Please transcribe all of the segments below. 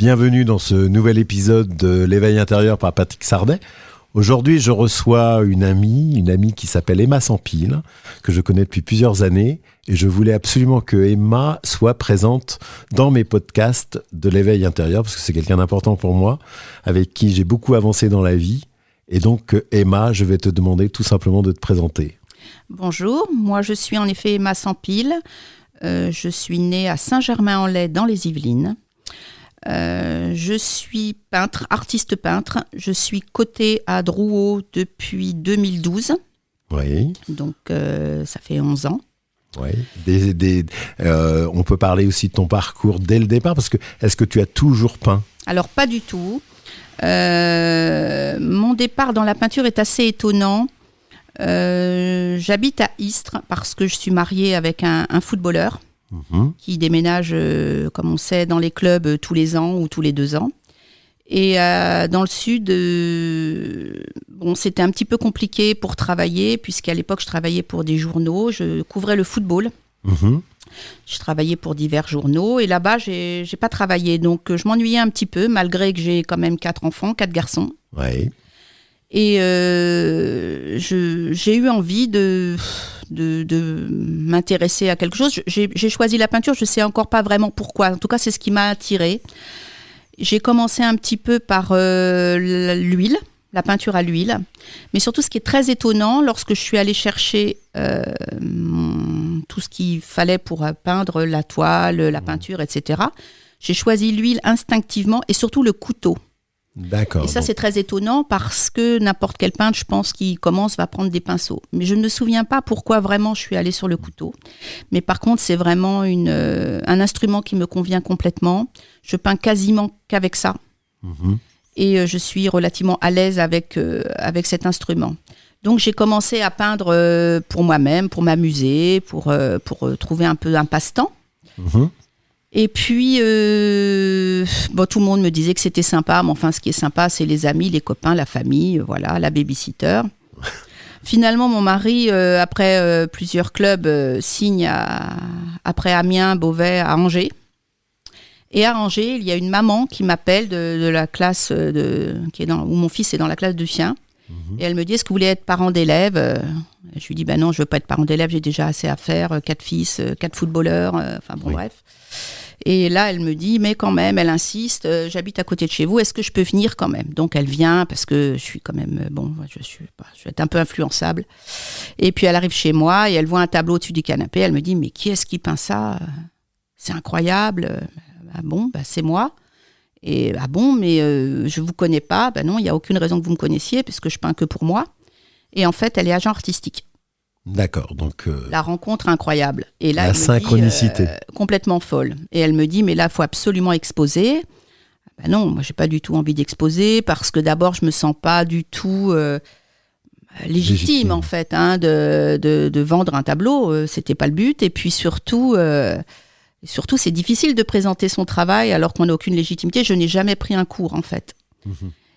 Bienvenue dans ce nouvel épisode de l'Éveil intérieur par Patrick Sardet. Aujourd'hui, je reçois une amie qui s'appelle Emma Sampil, que je connais depuis plusieurs années. Et je voulais absolument que Emma soit présente dans mes podcasts de l'Éveil intérieur, parce que c'est quelqu'un d'important pour moi, avec qui j'ai beaucoup avancé dans la vie. Et donc, Emma, je vais te demander tout simplement de te présenter. Bonjour, moi je suis en effet Emma Sampil. Je suis née à Saint-Germain-en-Laye dans les Yvelines. Je suis peintre, artiste peintre. Je suis cotée à Drouot depuis 2012. Oui. Donc ça fait 11 ans. Oui. On peut parler aussi de ton parcours dès le départ, parce que est-ce que tu as toujours peint ? Alors pas du tout. Mon départ dans la peinture est assez étonnant. J'habite à Istres parce que je suis mariée avec un footballeur qui déménage, comme on sait, dans les clubs tous les ans ou tous les 2 ans. Et dans le sud, c'était un petit peu compliqué pour travailler, puisqu'à l'époque, je travaillais pour des journaux. Je couvrais le football. Je travaillais pour divers journaux. Et là-bas, j'ai pas travaillé. Donc, je m'ennuyais un petit peu, malgré que j'ai quand même 4 enfants, 4 garçons. Oui. Et j'ai eu envie de m'intéresser à quelque chose. J'ai choisi la peinture, je ne sais encore pas vraiment pourquoi. En tout cas, c'est ce qui m'a attirée. J'ai commencé un petit peu par l'huile, la peinture à l'huile. Mais surtout, ce qui est très étonnant, lorsque je suis allée chercher tout ce qu'il fallait pour peindre la toile, la peinture, etc., j'ai choisi l'huile instinctivement et surtout le couteau. D'accord. Et ça, c'est très étonnant parce que n'importe quel peintre, je pense, qui commence, va prendre des pinceaux. Mais je ne me souviens pas pourquoi vraiment je suis allée sur le couteau. Mais par contre, c'est vraiment un instrument qui me convient complètement. Je peins quasiment qu'avec ça. Et je suis relativement à l'aise avec cet instrument. Donc, j'ai commencé à peindre pour moi-même, pour m'amuser, pour trouver un peu un passe-temps. Et puis, tout le monde me disait que c'était sympa, mais enfin, ce qui est sympa, c'est les amis, les copains, la famille, voilà, la baby-sitter. Finalement, mon mari, après plusieurs clubs, signe après Amiens, Beauvais, à Angers. Et à Angers, il y a une maman qui m'appelle de la classe où mon fils est dans la classe du sien. Et elle me dit, est-ce que vous voulez être parent d'élève ? Je lui dis, non, je ne veux pas être parent d'élève, j'ai déjà assez à faire, 4 fils, 4 footballeurs, bref. Et là, elle me dit, mais quand même, elle insiste, j'habite à côté de chez vous, est-ce que je peux venir quand même ? Donc, elle vient parce que je suis quand même, je vais être un peu influençable. Et puis, elle arrive chez moi et elle voit un tableau au-dessus du canapé. Elle me dit, mais qui est-ce qui peint ça ? C'est incroyable. C'est moi. Et mais je ne vous connais pas. Non, il n'y a aucune raison que vous me connaissiez parce que je peins que pour moi. Et en fait, elle est agent artistique. D'accord, donc... La rencontre incroyable. Et là, la synchronicité. Complètement folle. Et elle me dit, mais là, il faut absolument exposer. Non, moi, je n'ai pas du tout envie d'exposer parce que d'abord, je ne me sens pas du tout légitime, en fait, de vendre un tableau. Ce n'était pas le but. Et puis surtout, c'est difficile de présenter son travail alors qu'on n'a aucune légitimité. Je n'ai jamais pris un cours, en fait.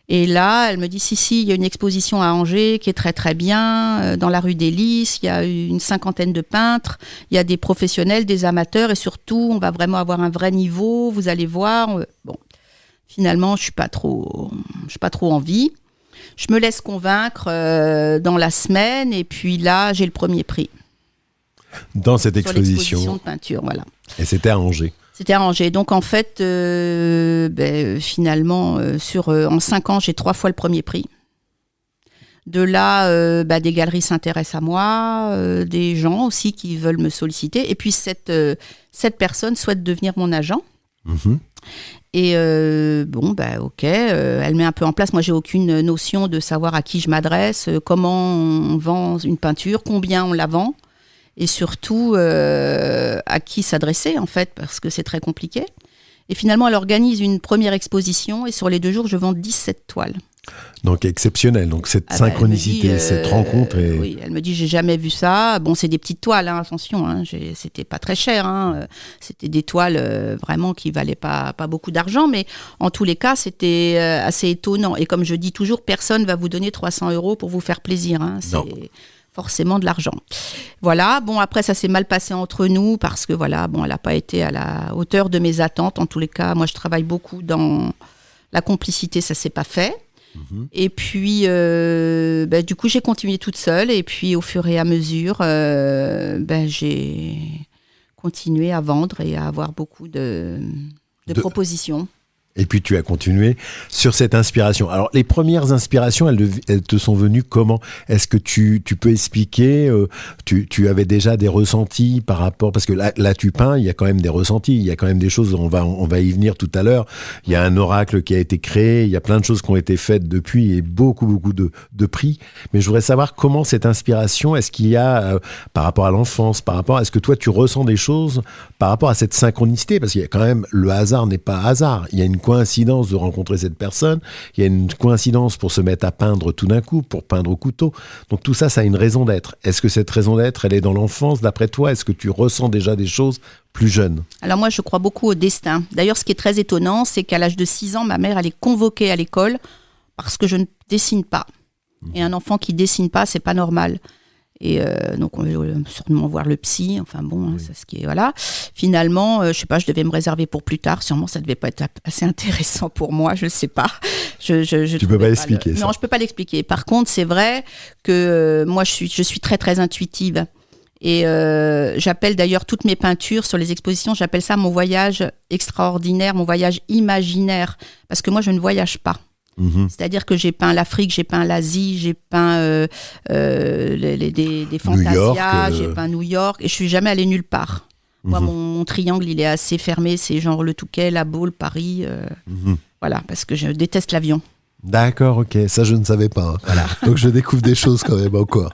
Et là, elle me dit, si, il y a une exposition à Angers qui est très très bien, dans la rue des Lys, il y a une 50aine de peintres, il y a des professionnels, des amateurs, et surtout, on va vraiment avoir un vrai niveau, vous allez voir. Finalement, je suis pas trop envie. Je me laisse convaincre dans la semaine, et puis là, j'ai le premier prix. Dans cette exposition. Sur l'exposition de peinture, voilà. Et c'était à Angers. C'était arrangé. Donc, en fait, finalement, en 5 ans, j'ai 3 fois le premier prix. De là, des galeries s'intéressent à moi, des gens aussi qui veulent me solliciter. Et puis, cette personne souhaite devenir mon agent. Et ok, elle met un peu en place. Moi, j'ai aucune notion de savoir à qui je m'adresse, comment on vend une peinture, combien on la vend. Et surtout à qui s'adresser, en fait, parce que c'est très compliqué. Et finalement, elle organise une première exposition et sur les 2 jours, je vends 17 toiles. Donc exceptionnel, donc cette synchronicité, cette rencontre. Oui, elle me dit, j'ai jamais vu ça. Bon, c'est des petites toiles, attention, c'était pas très cher. C'était des toiles vraiment qui valaient pas beaucoup d'argent, mais en tous les cas, c'était assez étonnant. Et comme je dis toujours, personne va vous donner 300 € pour vous faire plaisir. forcément de l'argent. Voilà, bon après ça s'est mal passé entre nous parce que voilà, bon elle n'a pas été à la hauteur de mes attentes. En tous les cas, moi je travaille beaucoup dans la complicité, ça s'est pas fait. Et puis du coup j'ai continué toute seule et puis au fur et à mesure j'ai continué à vendre et à avoir beaucoup de propositions. Et puis tu as continué sur cette inspiration. Alors les premières inspirations, elles te sont venues comment ? Est-ce que tu peux expliquer, tu avais déjà des ressentis par rapport, parce que là tu peins, il y a quand même des ressentis, il y a quand même des choses, on va y venir tout à l'heure. Il y a un oracle qui a été créé, il y a plein de choses qui ont été faites depuis et beaucoup de prix. Mais je voudrais savoir comment cette inspiration, est-ce qu'il y a par rapport à l'enfance, est-ce que toi tu ressens des choses par rapport à cette synchronicité ? Parce qu'il y a quand même, le hasard n'est pas hasard, il y a une coïncidence de rencontrer cette personne, il y a une coïncidence pour se mettre à peindre tout d'un coup, pour peindre au couteau. Donc tout ça, ça a une raison d'être. Est-ce que cette raison d'être, elle est dans l'enfance, d'après toi ? Est-ce que tu ressens déjà des choses plus jeunes ? Alors moi, je crois beaucoup au destin. D'ailleurs, ce qui est très étonnant, c'est qu'à l'âge de 6 ans, ma mère, elle est convoquée à l'école parce que je ne dessine pas. Et un enfant qui dessine pas, c'est pas normal. Et donc on va sûrement voir le psy, enfin bon, oui. C'est ce qui est, voilà. Finalement, je sais pas, je devais me réserver pour plus tard, sûrement ça devait pas être assez intéressant pour moi, je sais pas. Tu peux pas l'expliquer ça. Non, je peux pas l'expliquer. Par contre, c'est vrai que moi je suis très très intuitive. Et j'appelle d'ailleurs toutes mes peintures sur les expositions, j'appelle ça mon voyage extraordinaire, mon voyage imaginaire, parce que moi je ne voyage pas. C'est-à-dire que j'ai peint l'Afrique, j'ai peint l'Asie, j'ai peint des Fantasias, j'ai peint New York, et je suis jamais allée nulle part. Moi, mon triangle, il est assez fermé, c'est genre le Touquet, la Baule, Paris, voilà, parce que je déteste l'avion. D'accord, ok, ça je ne savais pas. Hein. Voilà. Donc je découvre des choses quand même encore.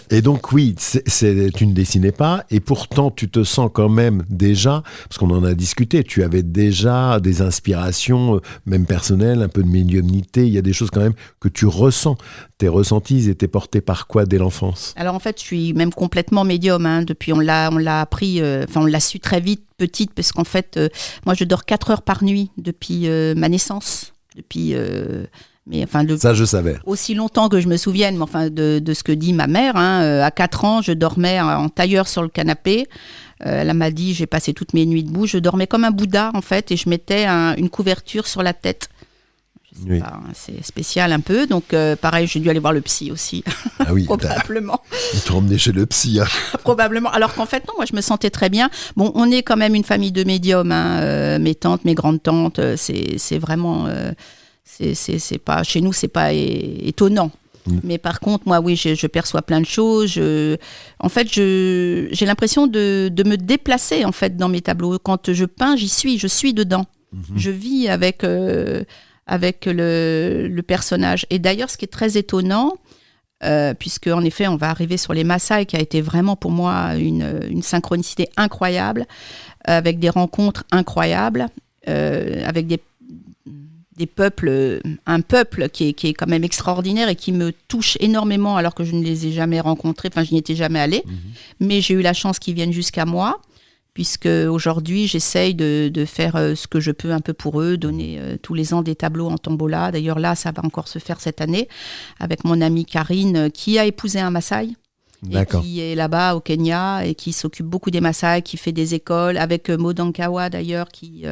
Et donc oui, tu ne dessinais pas, et pourtant tu te sens quand même déjà, parce qu'on en a discuté, tu avais déjà des inspirations, même personnelles, un peu de médiumnité, il y a des choses quand même que tu ressens. Tes ressentis étaient portés par quoi dès l'enfance ? Alors en fait, je suis même complètement médium, hein. Depuis on l'a appris, on l'a su très vite, petite, parce qu'en fait, moi je dors 4 heures par nuit depuis ma naissance. Depuis, ça je savais. Aussi longtemps que je me souvienne, mais enfin de ce que dit ma mère. Hein, à 4 ans, je dormais en tailleur sur le canapé. Elle m'a dit, j'ai passé toutes mes nuits debout. Je dormais comme un Bouddha en fait, et je mettais une couverture sur la tête. Je sais pas, hein, c'est spécial un peu. Donc pareil, j'ai dû aller voir le psy aussi. Ah oui, probablement. Ils t'ont emmené chez le psy. Hein. Probablement. Alors qu'en fait non, moi je me sentais très bien. Bon, on est quand même une famille de médiums. Hein. Mes tantes, mes grandes tantes, c'est vraiment, c'est pas chez nous, c'est pas étonnant. Mais par contre, moi, oui, je perçois plein de choses. En fait, j'ai l'impression de me déplacer en fait dans mes tableaux. Quand je peins, je suis dedans. Je vis avec le personnage. Et d'ailleurs, ce qui est très étonnant, puisque en effet, on va arriver sur les Maasai, qui a été vraiment pour moi une synchronicité incroyable, avec des rencontres incroyables, avec des peuples, un peuple qui est quand même extraordinaire et qui me touche énormément alors que je ne les ai jamais rencontrés, enfin je n'y étais jamais allée, mais j'ai eu la chance qu'ils viennent jusqu'à moi, puisque aujourd'hui j'essaye de faire ce que je peux un peu pour eux, donner tous les ans des tableaux en tombola. D'ailleurs là, ça va encore se faire cette année avec mon amie Karine qui a épousé un Maasai. D'accord. Et qui est là-bas au Kenya et qui s'occupe beaucoup des Maasai, qui fait des écoles, avec Modankawa d'ailleurs, qui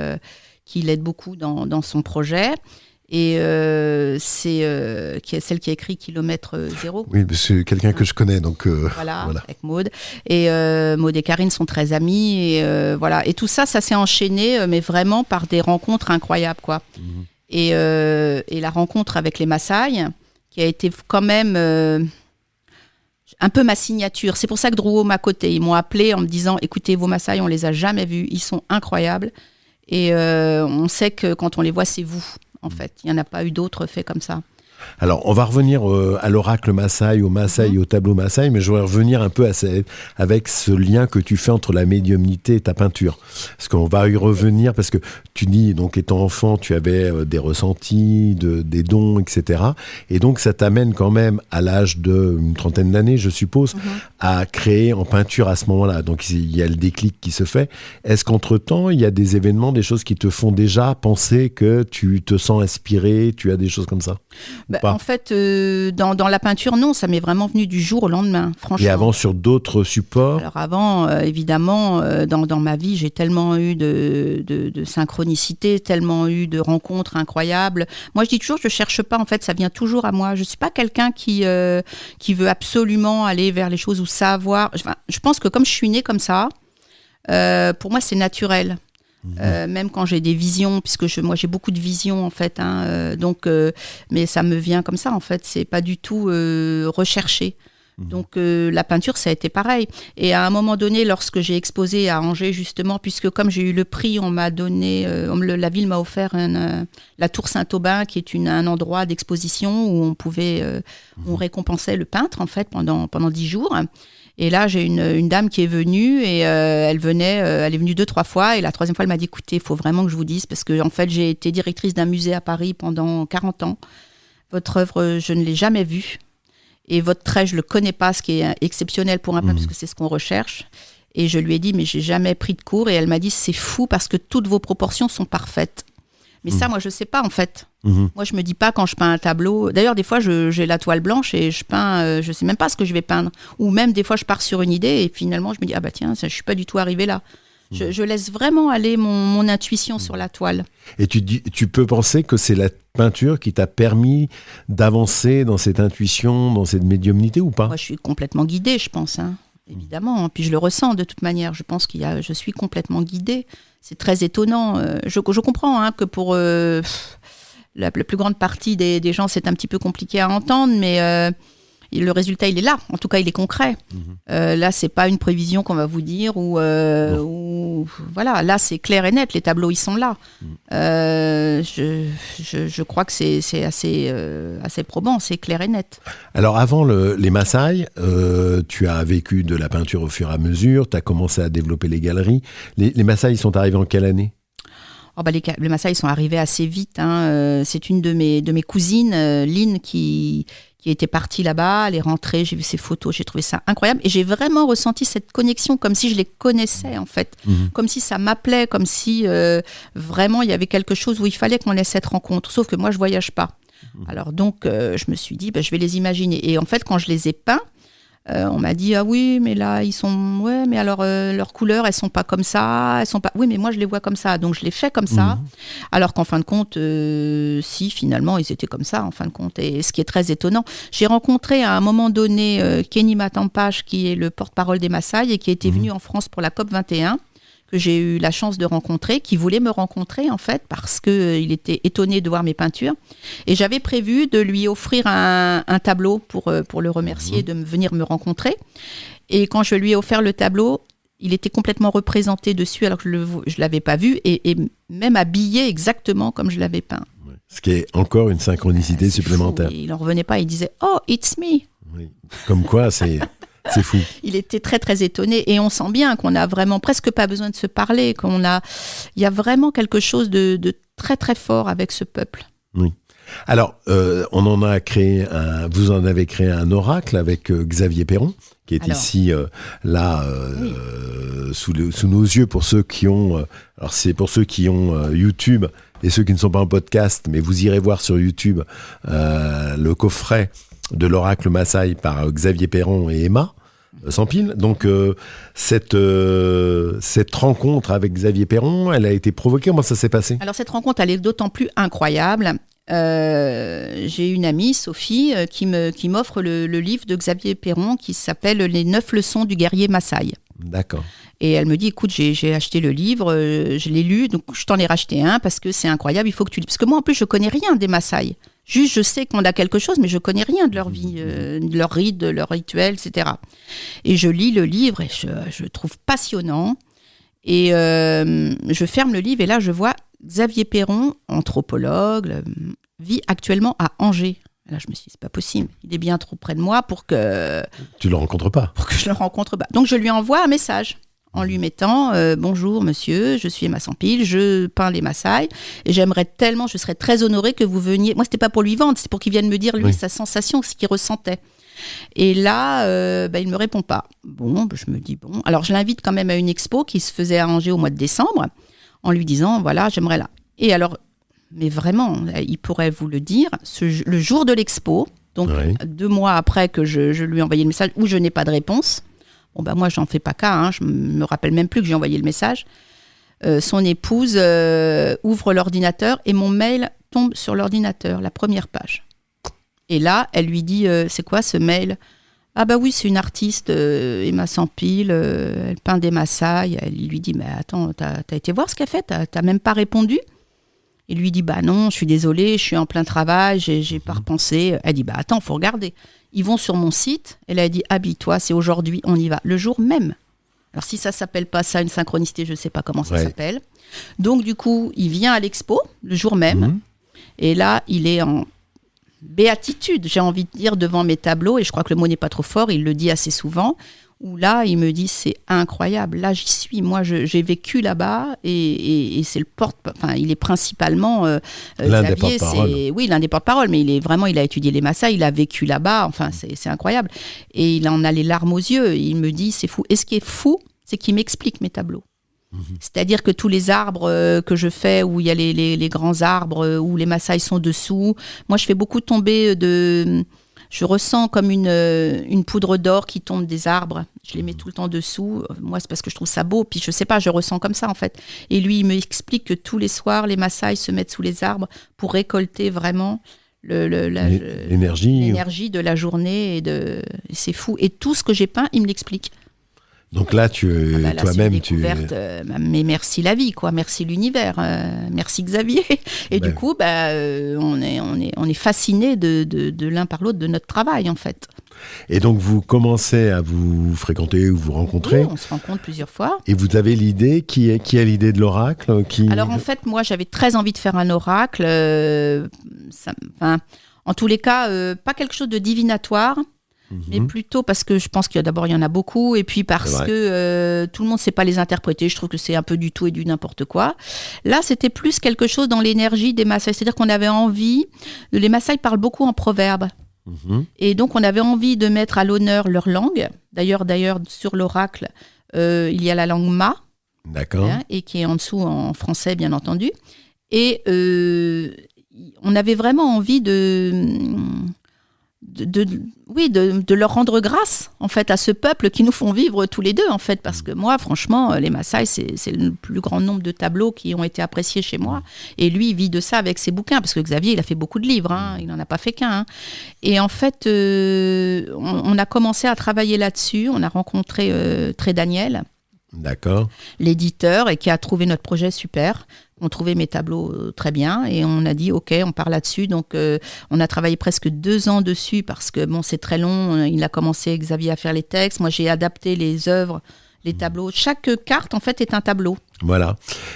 l'aide beaucoup dans son projet. Et c'est celle qui a écrit Kilomètre Zéro. Oui, c'est quelqu'un que je connais, donc voilà, avec Maud. Et Maud et Karine sont très amies. Et, voilà. Et tout ça s'est enchaîné, mais vraiment par des rencontres incroyables, quoi. Et la rencontre avec les Maasai, qui a été quand même un peu ma signature. C'est pour ça que Drouot m'a coté. Ils m'ont appelé en me disant, écoutez, vos Maasai, on les a jamais vus, ils sont incroyables. Et on sait que quand on les voit, c'est vous, en fait. Il n'y en a pas eu d'autres faits comme ça. Alors, on va revenir à l'oracle Maasai, au Maasai et au tableau Maasai, mais je voudrais revenir un peu avec ce lien que tu fais entre la médiumnité et ta peinture. Parce qu'on va y revenir, parce que tu dis, donc étant enfant, tu avais des ressentis, des dons, etc. Et donc, ça t'amène quand même, à l'âge d'une trentaine d'années, je suppose, à créer en peinture à ce moment-là. Donc, il y a le déclic qui se fait. Est-ce qu'entre-temps, il y a des événements, des choses qui te font déjà penser que tu te sens inspiré, tu as des choses comme ça ? pas? En fait, dans la peinture, non, ça m'est vraiment venu du jour au lendemain, franchement. Et avant, sur d'autres supports? Alors avant, évidemment, dans ma vie, j'ai tellement eu de synchronicité, tellement eu de rencontres incroyables. Moi, je dis toujours, je cherche pas, en fait, ça vient toujours à moi. Je suis pas quelqu'un qui veut absolument aller vers les choses ou savoir. Enfin, je pense que comme je suis née comme ça, pour moi, c'est naturel. Même quand j'ai des visions, puisque moi j'ai beaucoup de visions en fait, mais ça me vient comme ça en fait, c'est pas du tout recherché. Donc la peinture ça a été pareil. Et à un moment donné, lorsque j'ai exposé à Angers justement, puisque comme j'ai eu le prix, on m'a donné, la ville m'a offert la Tour Saint-Aubin, qui est un endroit d'exposition où on récompensait le peintre en fait pendant 10 jours. Et là, j'ai une dame qui est venue et elle est venue 2-3 fois. Et la 3e fois, elle m'a dit, écoutez, il faut vraiment que je vous dise, parce que en fait, j'ai été directrice d'un musée à Paris pendant 40 ans. Votre œuvre, je ne l'ai jamais vue. Et votre trait, je ne le connais pas, ce qui est exceptionnel pour un peintre, parce que c'est ce qu'on recherche. Et je lui ai dit, mais j'ai jamais pris de cours. Et elle m'a dit, c'est fou parce que toutes vos proportions sont parfaites. Mais ça, moi, je ne sais pas, en fait. Moi, je ne me dis pas quand je peins un tableau. D'ailleurs, des fois, j'ai la toile blanche et je peins, je ne sais même pas ce que je vais peindre. Ou même, des fois, je pars sur une idée et finalement, je me dis, ah bah tiens, je ne suis pas du tout arrivée là. Je laisse vraiment aller mon intuition sur la toile. Et tu peux penser que c'est la peinture qui t'a permis d'avancer dans cette intuition, dans cette médiumnité ou pas? Moi, je suis complètement guidée, je pense, évidemment. Puis je le ressens de toute manière. Je pense je suis complètement guidée. C'est très étonnant. Je comprends que pour la plus grande partie des gens, c'est un petit peu compliqué à entendre, mais le résultat, il est là. En tout cas, il est concret. Là, c'est pas une prévision qu'on va vous dire ou voilà. Là, c'est clair et net. Les tableaux, ils sont là. Je crois que c'est assez probant. C'est clair et net. Alors, avant les Maasai, tu as vécu de la peinture au fur et à mesure. Tu as commencé à développer les galeries. Les Maasai, ils sont arrivés en quelle année? Les Maasai, ils sont arrivés assez vite. C'est une de mes cousines, Lynn, qui était partie là-bas, elle est rentrée, j'ai vu ses photos, j'ai trouvé ça incroyable et j'ai vraiment ressenti cette connexion comme si je les connaissais en fait, comme si ça m'appelait, comme si vraiment il y avait quelque chose où il fallait qu'on ait cette rencontre, sauf que moi je voyage pas. Alors donc je me suis dit je vais les imaginer et en fait quand je les ai peints, on m'a dit ah oui mais là ils sont mais alors leurs couleurs elles sont pas comme ça, elles sont pas oui mais moi je les vois comme ça donc je les fais comme ça alors qu'en fin de compte si finalement ils étaient comme ça en fin de compte. Et ce qui est très étonnant, j'ai rencontré à un moment donné Kenny Matampash qui est le porte-parole des Maasai et qui était venu en France pour la COP 21 que j'ai eu la chance de rencontrer, qui voulait me rencontrer en fait parce qu'il était étonné de voir mes peintures. Et j'avais prévu de lui offrir un tableau pour le remercier de venir me rencontrer. Et quand je lui ai offert le tableau, il était complètement représenté dessus alors que je ne l'avais pas vu et même habillé exactement comme je l'avais peint. Ce qui est encore une synchronicité supplémentaire. Il n'en revenait pas, il disait « Oh, it's me !» Oui. Comme quoi, c'est fou. Il était très très étonné et on sent bien qu'on n'a vraiment presque pas besoin de se parler, il y a vraiment quelque chose de très très fort avec ce peuple. Oui. Alors, vous en avez créé un oracle avec Xavier Perron, qui est ici, sous nos yeux pour ceux qui ont... alors c'est pour ceux qui ont YouTube et ceux qui ne sont pas en podcast, mais vous irez voir sur YouTube le coffret de l'oracle Maasai par Xavier Perron et Emma Sampil. Donc cette rencontre avec Xavier Perron, elle a été provoquée. Comment ça s'est passé? Alors cette rencontre, elle est d'autant plus incroyable. J'ai une amie, Sophie, qui m'offre le livre de Xavier Perron qui s'appelle « Les 9 leçons du guerrier Maasai ». D'accord. Et elle me dit, écoute, j'ai acheté le livre, je l'ai lu, donc je t'en ai racheté un parce que c'est incroyable, il faut que tu lis. Parce que moi, en plus, je connais rien des Maasai. Juste, je sais qu'on a quelque chose, mais je connais rien de leur vie, de leurs rites, de leurs rituels, etc. Et je lis le livre et je le trouve passionnant. Et je ferme le livre et là, je vois Xavier Perron, anthropologue, vit actuellement à Angers. Là, je me suis dit, c'est pas possible. Il est bien trop près de moi pour que... Tu le rencontres pas. Pour que je le rencontre pas. Donc, je lui envoie un message en lui mettant « Bonjour monsieur, je suis Emma Sampil, je peins les Maasai et j'aimerais tellement, je serais très honorée que vous veniez... » Moi, c'était pas pour lui vendre, c'est pour qu'il vienne me dire, lui, sa sensation, ce qu'il ressentait. Et là, il me répond pas. Bon, je me dis bon. Alors, je l'invite quand même à une expo qui se faisait à Angers au mois de décembre en lui disant, voilà, j'aimerais là. Et alors, mais vraiment, il pourrait vous le dire, le jour de l'expo, donc 2 mois après que je lui ai envoyé le message, où je n'ai pas de réponse. Bon, bah moi, j'en fais pas cas, hein, je me rappelle même plus que j'ai envoyé le message. Son épouse ouvre l'ordinateur et mon mail tombe sur l'ordinateur, la première page. Et là, elle lui dit, c'est quoi ce mail ? Ah bah oui, c'est une artiste, Emma Sampil, elle peint des Maasai. Elle lui dit, mais attends, t'as été voir ce qu'elle fait ? T'as même pas répondu ? Il lui dit, bah non, je suis désolée, je suis en plein travail, j'ai pas repensé. Elle dit, bah attends, faut regarder. Ils vont sur mon site, elle a dit, habille-toi, c'est aujourd'hui, on y va, le jour même. Alors si ça s'appelle pas ça une synchronicité, je sais pas comment ça s'appelle. Donc du coup, il vient à l'expo, le jour même, et là, il est en béatitude, j'ai envie de dire, devant mes tableaux, et je crois que le mot n'est pas trop fort, il le dit assez souvent, où là, il me dit, c'est incroyable, là, j'y suis, moi, j'ai vécu là-bas, et c'est il est principalement, l'un Xavier, des porte-parole. Oui, l'un des porte-parole, mais il a étudié les Maasai, il a vécu là-bas, enfin, c'est incroyable, et il en a les larmes aux yeux, il me dit, c'est fou, et ce qui est fou, c'est qu'il m'explique mes tableaux. C'est-à-dire que tous les arbres que je fais, où il y a les grands arbres, où les Maasai sont dessous, moi je fais beaucoup tomber je ressens comme une poudre d'or qui tombe des arbres, je les mets tout le temps dessous, moi c'est parce que je trouve ça beau, puis je sais pas, je ressens comme ça en fait. Et lui il me explique que tous les soirs les Maasai se mettent sous les arbres pour récolter vraiment l'énergie de la journée, et c'est fou. Et tout ce que j'ai peint, il me l'explique. Donc là, toi-même, mais merci la vie, quoi. Merci l'univers, merci Xavier. Et du coup, on est fascinés de l'un par l'autre de notre travail, en fait. Et donc, vous commencez à vous fréquenter ou vous rencontrer. Oui, on se rencontre plusieurs fois. Et vous avez l'idée, qui a l'idée de l'oracle Alors, en fait, moi, j'avais très envie de faire un oracle. En tous les cas, pas quelque chose de divinatoire. Mais plutôt parce que je pense qu'il y en a beaucoup, et puis parce que tout le monde ne sait pas les interpréter. Je trouve que c'est un peu du tout et du n'importe quoi. Là, c'était plus quelque chose dans l'énergie des Maasai. C'est-à-dire qu'on avait envie... Les Maasai parlent beaucoup en proverbes. Et donc, on avait envie de mettre à l'honneur leur langue. D'ailleurs sur l'oracle, il y a la langue Ma. D'accord. Et qui est en dessous en français, bien entendu. Et on avait vraiment envie de leur rendre grâce en fait à ce peuple qui nous font vivre tous les deux en fait, parce que moi franchement les Maasai c'est le plus grand nombre de tableaux qui ont été appréciés chez moi, et lui il vit de ça avec ses bouquins, parce que Xavier il a fait beaucoup de livres, il n'en a pas fait qu'un, et en fait on a commencé à travailler là-dessus, on a rencontré Très Daniel, d'accord, l'éditeur, et qui a trouvé notre projet super. On trouvait mes tableaux très bien, et on a dit ok, on part là-dessus. Donc on a travaillé presque 2 ans dessus, parce que bon, c'est très long. Il a commencé, Xavier, à faire les textes. Moi j'ai adapté les œuvres, les tableaux. Chaque carte en fait est un tableau. Voilà.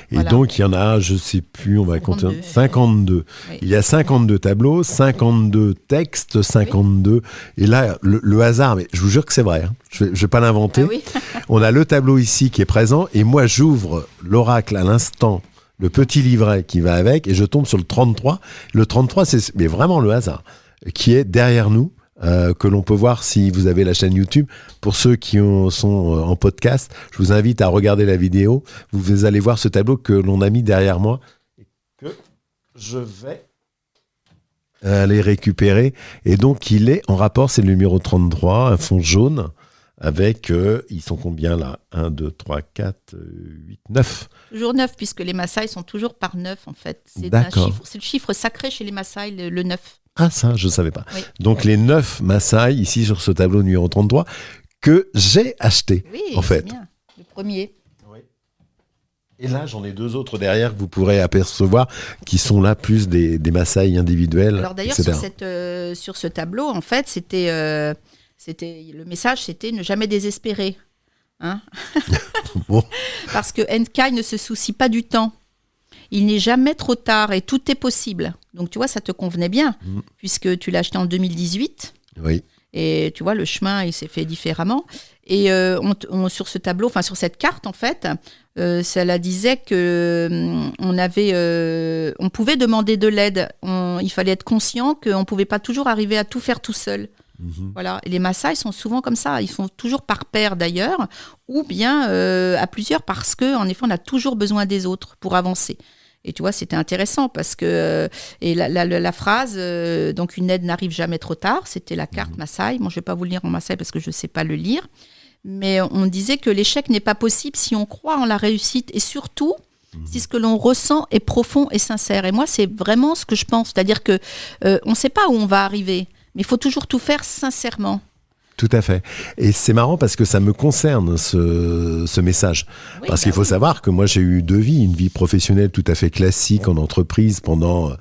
Et donc il y en a, je sais plus, on va compter 52. Oui. Il y a 52 tableaux, 52 textes, 52. Oui. Et là le hasard, mais je vous jure que c'est vrai, hein. Je vais pas l'inventer. Ah oui. On a le tableau ici qui est présent, et moi j'ouvre l'oracle à l'instant, le petit livret qui va avec, et je tombe sur le 33. Le 33, c'est mais vraiment le hasard, qui est derrière nous, que l'on peut voir si vous avez la chaîne YouTube. Pour ceux qui sont en podcast, je vous invite à regarder la vidéo. Vous allez voir ce tableau que l'on a mis derrière moi, et que je vais aller récupérer. Et donc, il est en rapport, c'est le numéro 33, un fond jaune, avec, ils sont combien là ? 1, 2, 3, 4, 8, 9. Toujours 9, puisque les Maasai sont toujours par 9 en fait. C'est le chiffre sacré chez les Maasai, le 9. Ah ça, je ne savais pas. Oui. Donc les 9 Maasai, ici sur ce tableau numéro 33, que j'ai acheté, en fait. Bien. Le premier. Oui. Et là, j'en ai 2 autres derrière que vous pourrez apercevoir, qui sont là plus des Maasai individuels. Alors d'ailleurs, sur ce tableau, en fait, le message, c'était ne jamais désespérer. Hein. Bon. Parce que Enkai ne se soucie pas du temps. Il n'est jamais trop tard, et tout est possible. Donc tu vois, ça te convenait bien, puisque tu l'as acheté en 2018. Oui. Et tu vois, le chemin, il s'est fait différemment. Et sur ce tableau, enfin sur cette carte, en fait, cela disait que on pouvait demander de l'aide. Il fallait être conscient qu'on ne pouvait pas toujours arriver à tout faire tout seul. Voilà. Et les Maasai sont souvent comme ça, ils sont toujours par paire d'ailleurs, ou bien à plusieurs, parce qu'en effet on a toujours besoin des autres pour avancer. Et tu vois, c'était intéressant parce que et la phrase donc une aide n'arrive jamais trop tard, c'était la carte Maasai. Moi, je vais pas vous le lire en Maasai parce que je sais pas le lire, mais on disait que l'échec n'est pas possible si on croit en la réussite et surtout si ce que l'on ressent est profond et sincère. Et moi, c'est vraiment ce que je pense, c'est-à-dire que on sait pas où on va arriver, mais il faut toujours tout faire sincèrement. Tout à fait. Et c'est marrant parce que ça me concerne, ce message. Oui, Parce qu'il faut savoir que moi, j'ai eu 2 vies. Une vie professionnelle tout à fait classique en entreprise pendant,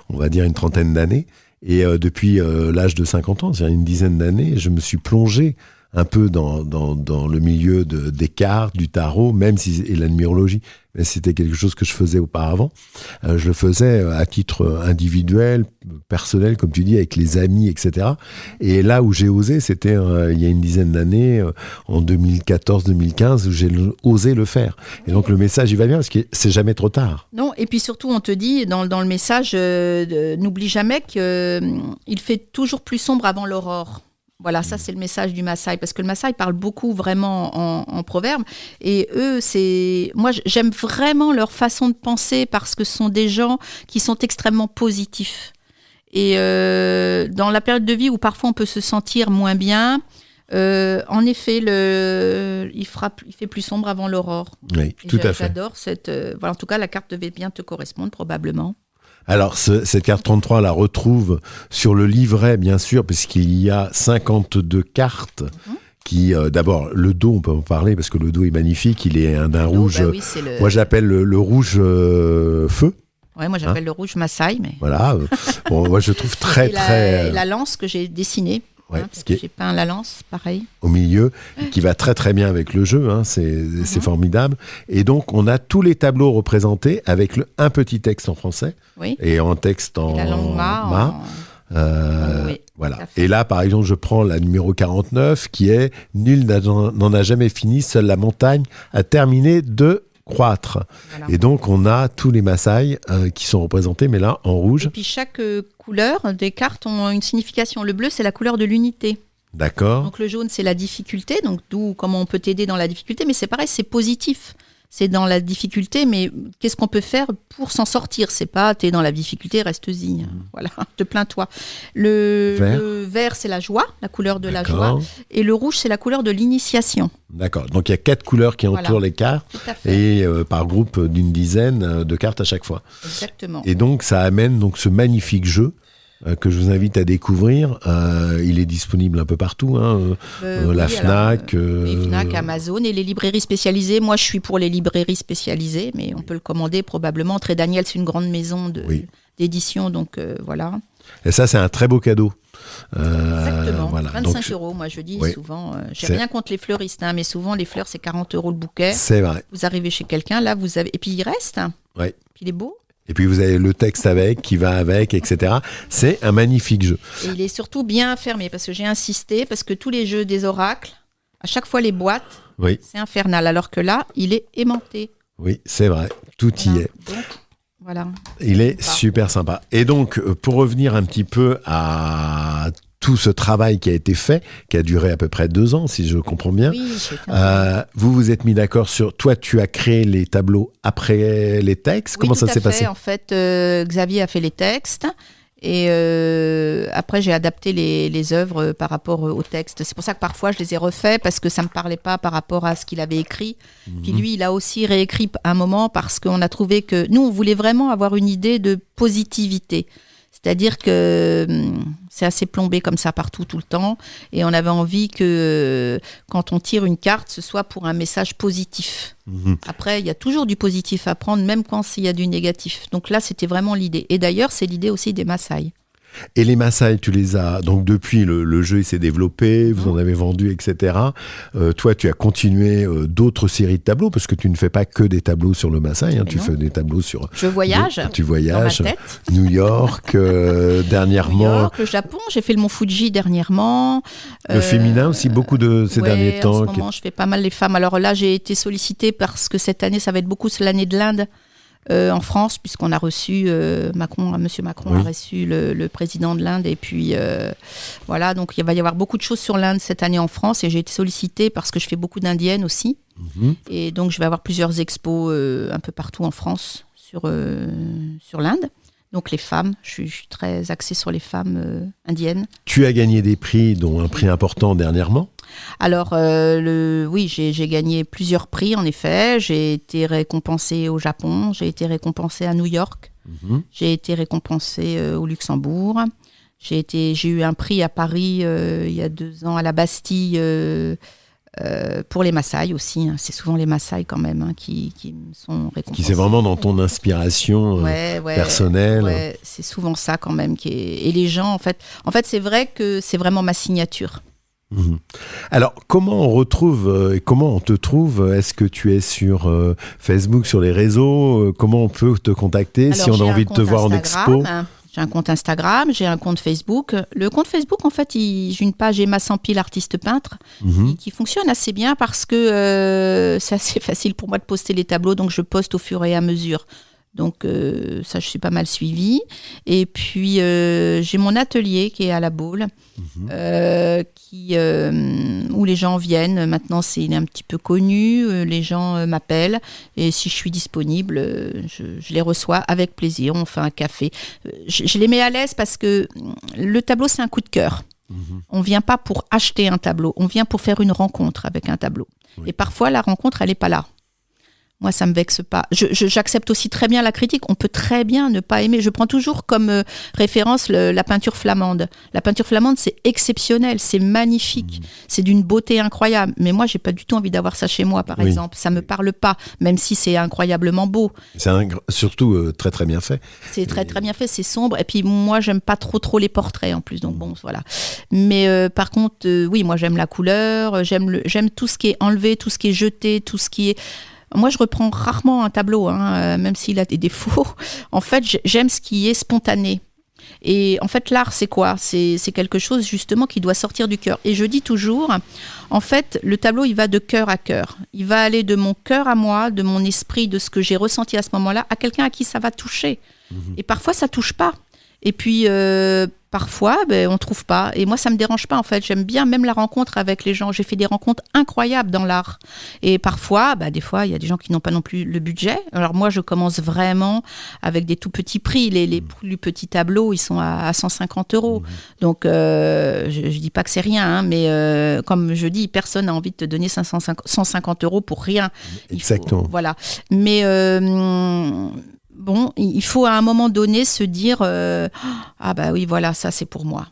on va dire, une trentaine d'années. Et depuis l'âge de 50 ans, c'est-à-dire une dizaine d'années, je me suis plongé un peu dans le milieu des cartes, du tarot, même si et la numérologie. Mais c'était quelque chose que je faisais auparavant. Je le faisais à titre individuel, personnel, comme tu dis, avec les amis, etc. Et là où j'ai osé, c'était il y a une dizaine d'années, en 2014-2015, où j'ai osé le faire. Et donc le message, il va bien, parce que c'est jamais trop tard. Non, et puis surtout, on te dit dans le message, n'oublie jamais qu'il fait toujours plus sombre avant l'aurore. Voilà, ça c'est le message du Maasai, parce que le Maasai parle beaucoup vraiment en proverbes, et eux, moi j'aime vraiment leur façon de penser, parce que ce sont des gens qui sont extrêmement positifs. Et dans la période de vie où parfois on peut se sentir moins bien, en effet, il fait plus sombre avant l'aurore. Oui, tout à fait. J'adore cette... voilà, en tout cas, la carte devait bien te correspondre, probablement. Alors, cette carte 33, on la retrouve sur le livret, bien sûr, puisqu'il y a 52 cartes qui, d'abord, le dos, on peut en parler, parce que le dos est magnifique, il est d'un rouge, bah oui, moi j'appelle le rouge feu. Ouais, moi j'appelle le rouge Maasai, mais... Voilà, bon, moi je trouve très, et la lance que j'ai dessinée, ouais, parce que j'ai peint la lance, pareil. Au milieu, qui va très très bien avec le jeu, hein, c'est formidable. Et donc, on a tous les tableaux représentés avec un petit texte en français et un texte en la langue ma. Oui, voilà. Et là, par exemple, je prends la numéro 49, qui est « Nul n'en a jamais fini, seule la montagne a terminé de croître ». Voilà. Et donc, on a tous les Maasai qui sont représentés, mais là, en rouge. Et puis, chaque couleur des cartes ont une signification. Le bleu, c'est la couleur de l'unité. D'accord. Donc, le jaune, c'est la difficulté. Donc, d'où comment on peut t'aider dans la difficulté. Mais c'est pareil, c'est positif. C'est dans la difficulté, mais qu'est-ce qu'on peut faire pour s'en sortir ? C'est pas, t'es dans la difficulté, reste-y. Voilà, te plains-toi. Le vert, c'est la joie, la couleur de la joie. Et le rouge, c'est la couleur de l'initiation. D'accord. Donc, il y a 4 couleurs qui entourent les cartes. Tout à fait. Et par groupe d'une dizaine de cartes à chaque fois. Exactement. Et donc, ça amène donc ce magnifique jeu que je vous invite à découvrir. Il est disponible un peu partout, hein, la Fnac. Les Fnac, Amazon et les librairies spécialisées. Moi, je suis pour les librairies spécialisées, mais on peut le commander probablement. Très Daniel, c'est une grande maison d'édition, donc voilà. Et ça, c'est un très beau cadeau. Exactement, voilà. 25 donc, €, moi je dis souvent. J'ai rien contre les fleuristes, hein, mais souvent les fleurs, c'est 40 € le bouquet. C'est vrai. Vous arrivez chez quelqu'un, là, vous avez... Et puis il reste. Oui. Puis il est beau. Et puis vous avez le texte avec, qui va avec, etc. C'est un magnifique jeu. Et il est surtout bien fermé, parce que j'ai insisté, parce que tous les jeux des oracles, à chaque fois les boîtes, c'est infernal, alors que là, il est aimanté. Oui, c'est vrai, tout y est. Donc, voilà. Il est super sympa. Et donc, pour revenir un petit peu à tout ce travail qui a été fait, qui a duré à peu près 2 ans, si je comprends bien. Oui, vous vous êtes mis d'accord sur... Toi, tu as créé les tableaux après les textes. Comment ça s'est passé ? En fait, Xavier a fait les textes. Et après, j'ai adapté les œuvres par rapport au texte. C'est pour ça que parfois, je les ai refaits, parce que ça ne me parlait pas par rapport à ce qu'il avait écrit. Puis lui, il a aussi réécrit un moment, parce qu'on a trouvé que... Nous, on voulait vraiment avoir une idée de positivité. C'est-à-dire que c'est assez plombé comme ça partout, tout le temps. Et on avait envie que quand on tire une carte, ce soit pour un message positif. Après, il y a toujours du positif à prendre, même quand il y a du négatif. Donc là, c'était vraiment l'idée. Et d'ailleurs, c'est l'idée aussi des Maasai. Et les Maasai, tu les as... Donc depuis, le jeu s'est développé, vous en avez vendu, etc. Toi, tu as continué d'autres séries de tableaux, parce que tu ne fais pas que des tableaux sur le Maasai, hein, tu fais des tableaux sur... Je voyage. Tu voyages. Dans ma tête. New York, dernièrement... New York, le Japon, j'ai fait le Mont Fuji dernièrement. Le féminin aussi, beaucoup de ces derniers temps. En ce moment, je fais pas mal les femmes. Alors là, j'ai été sollicitée parce que cette année, ça va être beaucoup l'année de l'Inde. En France, puisqu'on a reçu Monsieur Macron a reçu le président de l'Inde, et puis voilà, donc il va y avoir beaucoup de choses sur l'Inde cette année en France, et j'ai été sollicitée parce que je fais beaucoup d'indiennes aussi, et donc je vais avoir plusieurs expos un peu partout en France sur l'Inde. Donc les femmes, je suis très axée sur les femmes indiennes. Tu as gagné des prix, dont un prix important dernièrement. Alors oui, j'ai gagné plusieurs prix en effet. J'ai été récompensée au Japon, j'ai été récompensée à New York, j'ai été récompensée au Luxembourg. J'ai eu un prix à Paris il y a 2 ans à la Bastille pour les Maasai aussi. C'est souvent les Maasai quand même qui me sont récompensés. Qui c'est vraiment dans ton inspiration personnelle. Ouais, c'est souvent ça quand même. Et les gens, en fait, c'est vrai que c'est vraiment ma signature. Alors, comment on retrouve, comment on te trouve ? Est-ce que tu es sur Facebook, sur les réseaux ? Comment on peut te contacter si on a envie de te voir en expo ? J'ai un compte Instagram, j'ai un compte Facebook. Le compte Facebook, en fait, j'ai une page Emma Sampil, artiste peintre, qui fonctionne assez bien parce que c'est assez facile pour moi de poster les tableaux, donc je poste au fur et à mesure. Donc ça, je suis pas mal suivie. Et puis, j'ai mon atelier qui est à La Baule, où les gens viennent. Maintenant, il est un petit peu connu. Les gens m'appellent. Et si je suis disponible, je les reçois avec plaisir. On fait un café. Je les mets à l'aise parce que le tableau, c'est un coup de cœur. On ne vient pas pour acheter un tableau. On vient pour faire une rencontre avec un tableau. Oui. Et parfois, la rencontre, elle n'est pas là. Moi, ça me vexe pas. J'accepte aussi très bien la critique. On peut très bien ne pas aimer. Je prends toujours comme référence la peinture flamande. La peinture flamande, c'est exceptionnel, c'est magnifique, c'est d'une beauté incroyable. Mais moi, j'ai pas du tout envie d'avoir ça chez moi, par exemple. Ça me parle pas, même si c'est incroyablement beau. C'est surtout très très bien fait. C'est très très bien fait, c'est sombre. Et puis moi, j'aime pas trop les portraits en plus. Donc bon, voilà. Mais par contre, oui, moi j'aime la couleur, j'aime tout ce qui est enlevé, tout ce qui est jeté, tout ce qui est. Moi, je reprends rarement un tableau, même s'il a des défauts. En fait, j'aime ce qui est spontané. Et en fait, l'art, c'est quoi ? C'est quelque chose, justement, qui doit sortir du cœur. Et je dis toujours, en fait, le tableau, il va de cœur à cœur. Il va aller de mon cœur à moi, de mon esprit, de ce que j'ai ressenti à ce moment-là, à quelqu'un à qui ça va toucher. Et parfois, ça touche pas. Et puis, parfois, on ne trouve pas. Et moi, ça ne me dérange pas, en fait. J'aime bien même la rencontre avec les gens. J'ai fait des rencontres incroyables dans l'art. Et parfois, des fois, il y a des gens qui n'ont pas non plus le budget. Alors moi, je commence vraiment avec des tout petits prix. Les plus petits tableaux, ils sont à 150 €. Donc, je ne dis pas que c'est rien, mais comme je dis, personne n'a envie de te donner 150 € pour rien. Exactement. Voilà. Mais... bon, il faut à un moment donné se dire ah bah oui, voilà, ça c'est pour moi.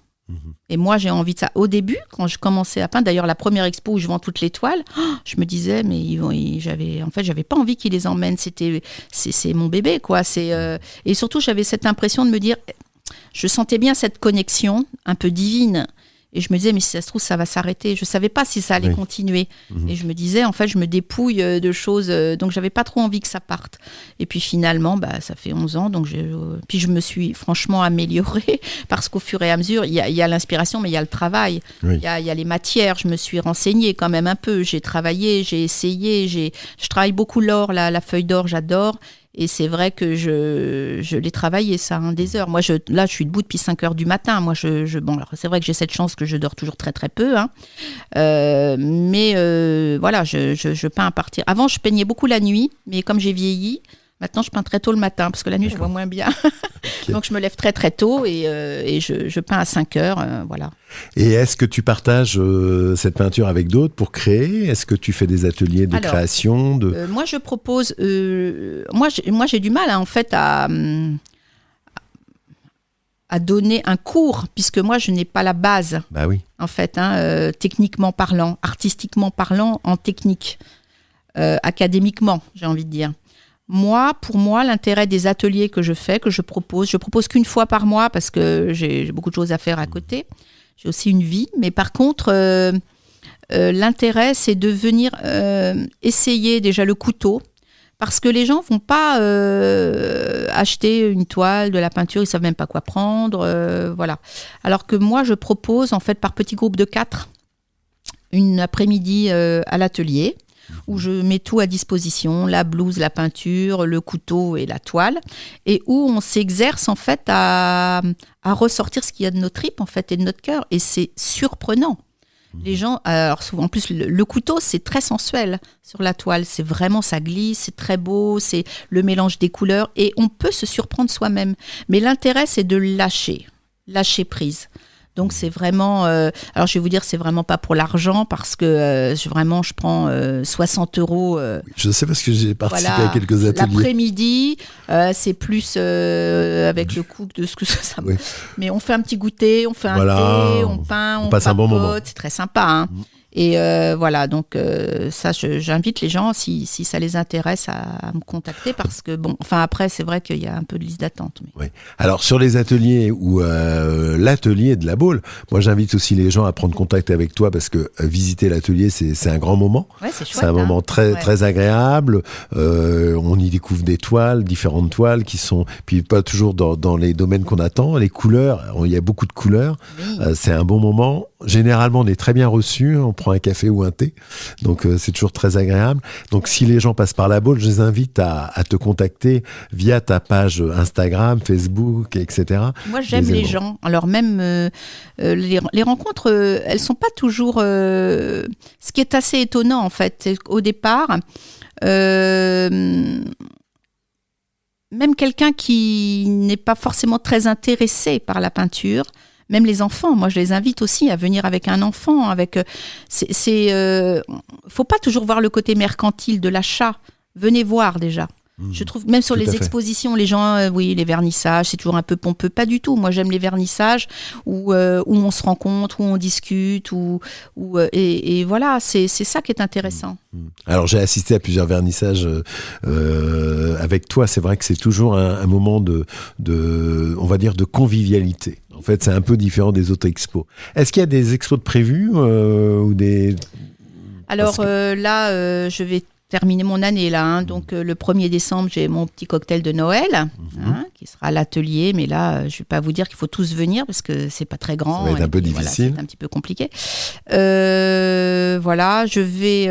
Et moi j'ai envie de ça. Au début, quand je commençais à peindre, d'ailleurs la première expo où je vends toutes les toiles, je me disais mais j'avais pas envie qu'ils les emmènent. C'est mon bébé quoi. Et surtout j'avais cette impression de me dire, je sentais bien cette connexion un peu divine. Et je me disais, mais si ça se trouve, ça va s'arrêter. Je ne savais pas si ça allait continuer. Et je me disais, en fait, je me dépouille de choses. Donc, je n'avais pas trop envie que ça parte. Et puis, finalement, ça fait 11 ans. Donc, puis, je me suis franchement améliorée parce qu'au fur et à mesure, il y a l'inspiration, mais il y a le travail. Il y a les matières. Je me suis renseignée quand même un peu. J'ai travaillé, j'ai essayé. Je travaille beaucoup l'or, la feuille d'or, j'adore. Et c'est vrai que je l'ai travaillé, ça, des heures. Moi, là, je suis debout depuis 5 heures du matin. Moi, bon, alors, c'est vrai que j'ai cette chance que je dors toujours très, très peu. Mais voilà, je peins à partir... Avant, je peignais beaucoup la nuit, mais comme j'ai vieilli, maintenant, je peins très tôt le matin, parce que la nuit, je vois moins bien. Okay. Donc, je me lève très, très tôt et je peins à 5 heures, voilà. Et est-ce que tu partages cette peinture avec d'autres pour créer ? Est-ce que tu fais des ateliers de création moi, je propose... moi, j'ai du mal, en fait, à donner un cours, puisque moi, je n'ai pas la base, en fait, techniquement parlant, artistiquement parlant, en technique, académiquement, j'ai envie de dire. Pour moi, l'intérêt des ateliers que je propose qu'une fois par mois parce que j'ai beaucoup de choses à faire à côté. J'ai aussi une vie, mais par contre, l'intérêt, c'est de venir essayer déjà le couteau parce que les gens ne vont pas acheter une toile, de la peinture, ils ne savent même pas quoi prendre. Voilà. Alors que moi, je propose, en fait, par petits groupes de 4, une après-midi à l'atelier, où je mets tout à disposition, la blouse, la peinture, le couteau et la toile, et où on s'exerce en fait à ressortir ce qu'il y a de nos tripes en fait et de notre cœur, et c'est surprenant. Les gens, alors souvent, en plus, le couteau, c'est très sensuel sur la toile. C'est vraiment, ça glisse, c'est très beau, c'est le mélange des couleurs et on peut se surprendre soi-même. Mais l'intérêt, c'est de lâcher prise. Donc c'est vraiment, alors je vais vous dire, c'est vraiment pas pour l'argent parce que je prends 60 euros. Je sais parce que j'ai participé à quelques ateliers. L'après-midi, c'est plus avec le coût de ce que ça. Oui. Mais on fait un petit goûter, on fait un thé, on peint, on passe un bon moment. C'est très sympa. Hein. Et voilà, donc ça, j'invite les gens, si ça les intéresse, à me contacter parce que, bon, enfin après, c'est vrai qu'il y a un peu de liste d'attente. Mais... Oui. Alors, sur les ateliers ou l'atelier de la Baule, moi, j'invite aussi les gens à prendre contact avec toi parce que visiter l'atelier, c'est un grand moment. Ouais, c'est chouette. C'est un moment très agréable. On y découvre des toiles, différentes toiles qui sont, puis pas toujours dans les domaines qu'on attend. Les couleurs, il y a beaucoup de couleurs. Oui. C'est un bon moment. Généralement, on est très bien reçus. On prend un café ou un thé. Donc, c'est toujours très agréable. Donc, si les gens passent par la Baule, je les invite à te contacter via ta page Instagram, Facebook, etc. Moi, j'aime les gens. Alors, même les rencontres, elles sont pas toujours... ce qui est assez étonnant, en fait, c'est qu'au départ... même quelqu'un qui n'est pas forcément très intéressé par la peinture, même les enfants, moi je les invite aussi à venir avec un enfant. Faut pas toujours voir le côté mercantile de l'achat. Venez voir déjà. Je trouve, même sur les expositions, les gens, oui, les vernissages, c'est toujours un peu pompeux. Pas du tout. Moi, j'aime les vernissages où on se rencontre, où on discute, et voilà, c'est ça qui est intéressant. Alors, j'ai assisté à plusieurs vernissages avec toi. C'est vrai que c'est toujours un moment on va dire, de convivialité. En fait, c'est un peu différent des autres expos. Est-ce qu'il y a des expos de prévus ou des... Alors là, je vais terminer mon année là. Hein. Donc le 1er décembre, j'ai mon petit cocktail de Noël qui sera à l'atelier. Mais là, je ne vais pas vous dire qu'il faut tous venir parce que c'est pas très grand. Ça va être un peu difficile. Voilà, c'est un petit peu compliqué. Voilà, je vais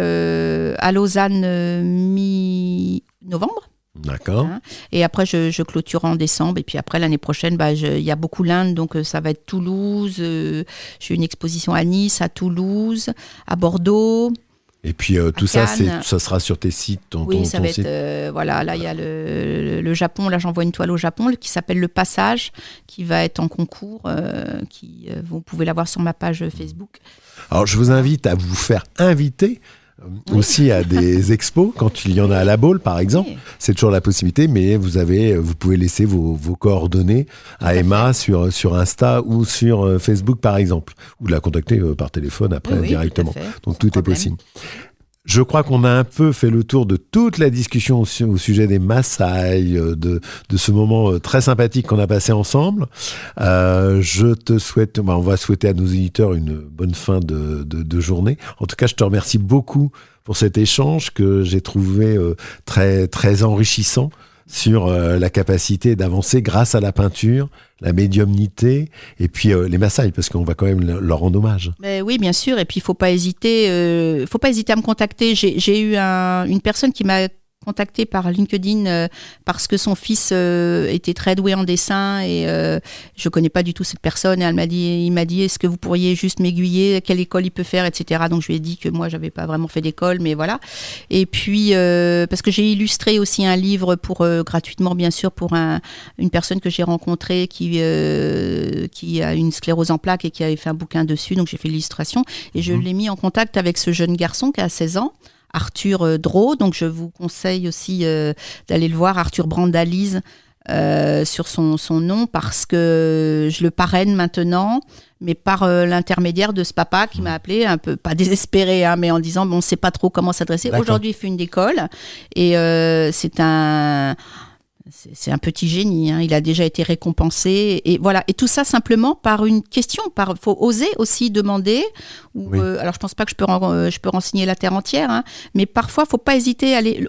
à Lausanne mi-novembre. D'accord. Et après, je clôture en décembre. Et puis après, l'année prochaine, il y a beaucoup l'Inde. Donc, ça va être Toulouse. J'ai une exposition à Nice, à Toulouse, à Bordeaux. Et puis, tout ça, ça sera sur tes sites, Oui, ça va être... voilà, là, il y a le Japon. Là, j'envoie une toile au Japon qui s'appelle Le Passage, qui va être en concours. Vous pouvez la voir sur ma page Facebook. Alors, je vous invite à vous faire inviter aussi à des expos, quand il y en a à la Baule par exemple, c'est toujours la possibilité, mais vous pouvez laisser vos coordonnées à Emma sur Insta ou sur Facebook par exemple, ou la contacter par téléphone après directement. Donc tout est possible. Je crois qu'on a un peu fait le tour de toute la discussion au sujet des Maasai, de ce moment très sympathique qu'on a passé ensemble. Je te souhaite, on va souhaiter à nos auditeurs une bonne fin de journée. En tout cas, je te remercie beaucoup pour cet échange que j'ai trouvé très, très enrichissant sur la capacité d'avancer grâce à la peinture, la médiumnité et puis les Maasai, parce qu'on va quand même leur rendre hommage. Mais oui, bien sûr, et puis il ne faut pas hésiter à me contacter. J'ai eu une personne qui m'a contacté par LinkedIn parce que son fils était très doué en dessin et je connais pas du tout cette personne et il m'a dit est-ce que vous pourriez juste m'aiguiller, quelle école il peut faire, etc. Donc je lui ai dit que moi j'avais pas vraiment fait d'école, mais voilà. Et puis parce que j'ai illustré aussi un livre gratuitement bien sûr pour une personne que j'ai rencontrée qui a une sclérose en plaques et qui avait fait un bouquin dessus, donc j'ai fait l'illustration et je l'ai mis en contact avec ce jeune garçon qui a 16 ans. Arthur Drault, donc je vous conseille aussi d'aller le voir, Arthur Brandalise sur son nom, parce que je le parraine maintenant, mais par l'intermédiaire de ce papa qui m'a appelé, un peu, pas désespéré, mais en disant, on ne sait pas trop comment s'adresser. D'accord. Aujourd'hui, il fait une école, et c'est un petit génie, hein. Il a déjà été récompensé et voilà, et tout ça simplement par une question, faut oser aussi demander ou, alors je pense pas que je peux renseigner la terre entière, hein, mais parfois faut pas hésiter à il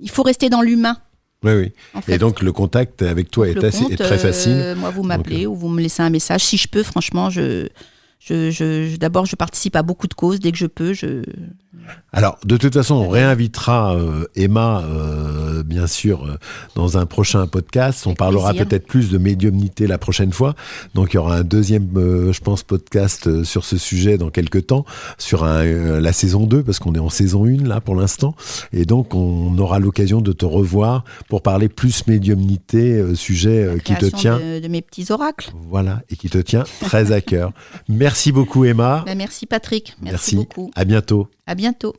faut rester dans l'humain. Oui. En fait. Et donc le contact avec toi est très facile. Moi, vous m'appelez ou vous me laissez un message si je peux. Franchement, d'abord je participe à beaucoup de causes dès que je peux. Alors, de toute façon, on réinvitera Emma, bien sûr, dans un prochain podcast. On parlera peut-être plus de médiumnité la prochaine fois. Donc, il y aura un deuxième, je pense, podcast sur ce sujet dans quelques temps, sur la saison 2, parce qu'on est en saison 1, là, pour l'instant. Et donc, on aura l'occasion de te revoir pour parler plus médiumnité, sujet qui te tient... de mes petits oracles. Voilà, et qui te tient très à cœur. Merci beaucoup, Emma. Merci, Patrick. Merci beaucoup. À bientôt. À bientôt.